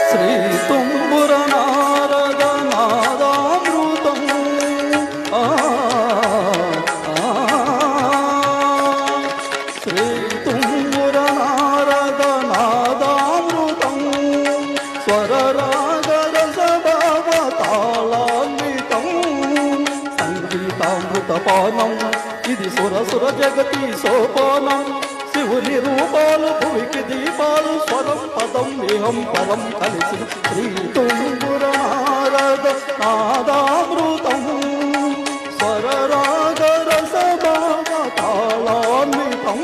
శ్రీ తుంబుర నారద నాదామృతం శ్రీ తుంబుర నారద నాదామృతం స్వరరాగరసభావతాళాన్వితం సంగీతామృతపానం ఇది సురసుర జగతి సోపానం శివుని రూపాలు భూమికి దీపాలు స్వరం పదం విహం పరం కలిసి శ్రీ తుంబుర నారద నాదామృతం స్వరరాగరసభావతాళాన్వితం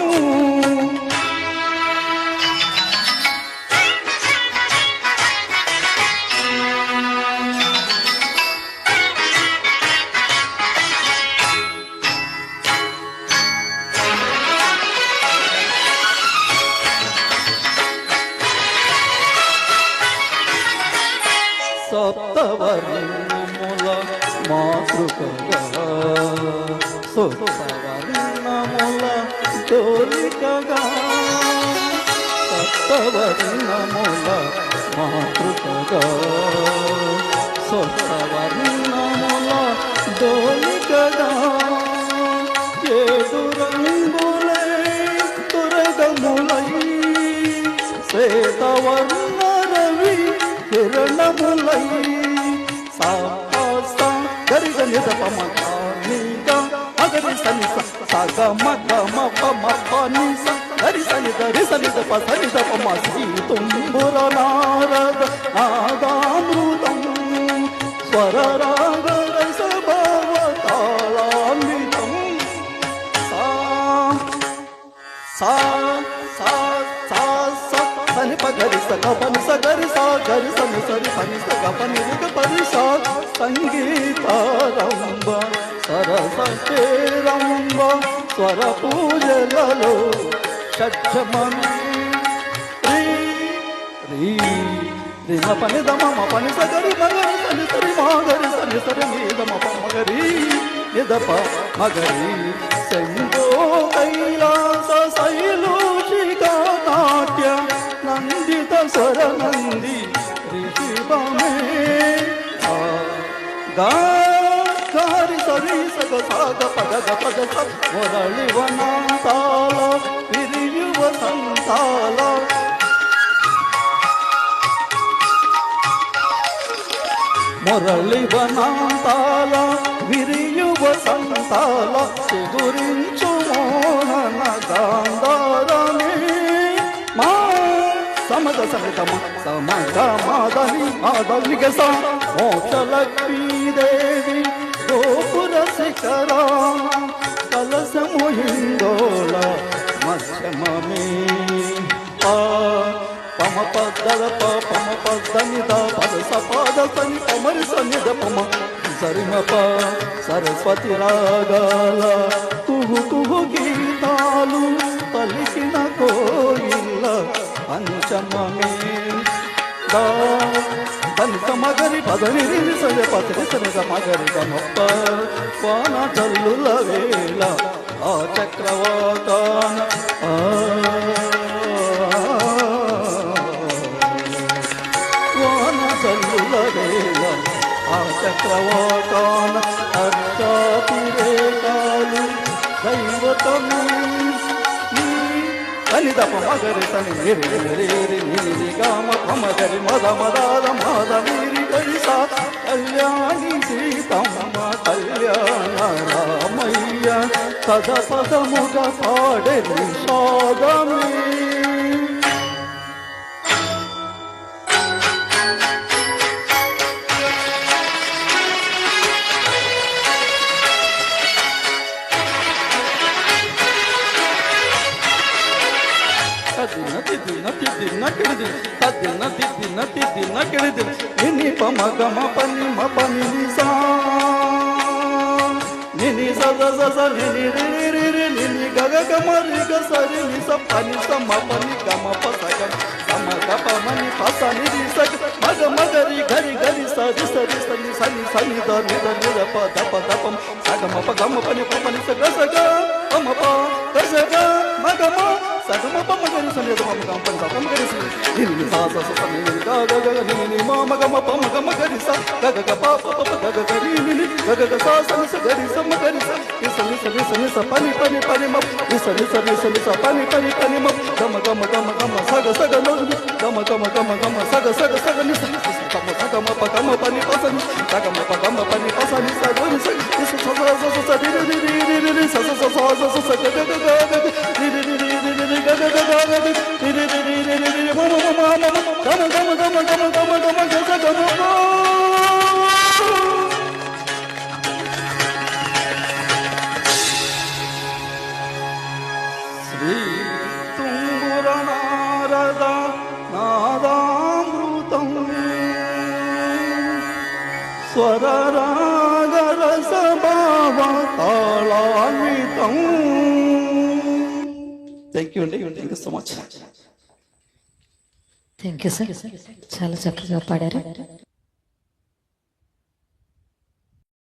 సప్తవర్ణముల మాతృకగా సప్తవర్ణముల డోలికగా సప్తవర్ణముల మాతృకగా సప్తవర్ణముల డోలికగా ఏడు రంగులే తురగములై శ్వేతవర్ణ రవి కిరణములై సాసా గరిగ నిదపమ నీగ మగరి సని సగ మగ మప మప ని స గరి సని గరి సని దప సని దపమ శ్రీ తుంబుర నారద నాదామృతం స్వరరాగ రసభావతాళాన్వితం సా సా సా సా సని పగరి సగ పని సగరి సా గరి సని సరి పని సగ పని రిగ పని సా సంగీతారంభ సరసంబ స్వర పూజలలో షడ్జమమి రీ రిమ పని దమ పని సగరి మగరి సని సరి మాగరి సని సరి నీదమ మగరి నిదప మగరి శంభో కైలాస శైలూషికా నాట్య నందిత స్వర నంది రిషివమే గారి సరి సగ సాగ పగ పగ మురళి వనాంతాల విరియువ సంతాల మురళి వనాంతాల విరియువ సంతాల చిగురించు మోహన గాంధారనే మా సమగ సమితమ సమగ మాదని మాదని గస మోక్షలక్ష్మీదేవి గోపుర శిఖర కలశము హిందోళ మధ్యమమే పమ పద పమ పదని ద పద సపద సని పమరి సని ద పమ సరిమప సరస్వతి రాగాల కుహు కుహు గీతాలు పలికిన కోయిల్ల పంచమమే దంత మగరి పదని సజ పత్రి సనిద మగరి గమప్ప వాన చల్లుల వేళ ఆ చక్రవాకాన వాన చల్లుల వేళ ఆ చక్రవాకాన అర్థాతిరేకాలు దైవతము సని దప మగరి సని నిరి నిరి నిరి గామ మగరి మద మదాద మాద నిరి గరిసా కళ్యాణి సీతమ్మ కళ్యాణ రామయ్య సద పదముగ పాడే నిషాదమే నిని పమ గమ పని మ పని నిసా నిని సద సద నిని రి రి రి నిని గగ గమ రి గ సరి ని స పని స మ పని గమ ప స గ సమ గ ప మని ప స ని రి స మగ మగరి గరి గరి స రి సని సని సని ద ని ద ని ద ప ద ప ద ప స గ మ ప గమ పని ప పని స గ ప మ ప గ స గ మ గ మ స గ మ ప మ గ గరి సని ద పమ గమ పని పమ గరి సని ని సా సా సా ని ని గా గా గా ని మా మ గమ పమ గమ గరి సా గ గ గ ప ప ప గ గ గ ని ని గ గ గ సా సా ని స గరి స మ గరి స ని స పని పని పని మ ని స పని పని పని మ గమ గమ గమ గమ స గ న గమ గమ గమ గమ స గ ని స గమ స గమ ప గమ పని ప స ని స గమ ప గమ పని ప స ని స గ ని స ని స స స స ని ని ని ని ని స స స స స స గ గ గ గ ని ని ని ని ని గ గ గ గ ని ని ని ని ని ని మ మ మ మ గమ గమ గమ గమ గమ గమ గ స గమ శ్రీ తుంగుర నారద నాదామృతం స్వర రాగ రస భావ తాళాన్వితం. థ్యాంక్ యూ అండి, thank you so much. Thank you sir, చాలా చక్కగా పాడారు.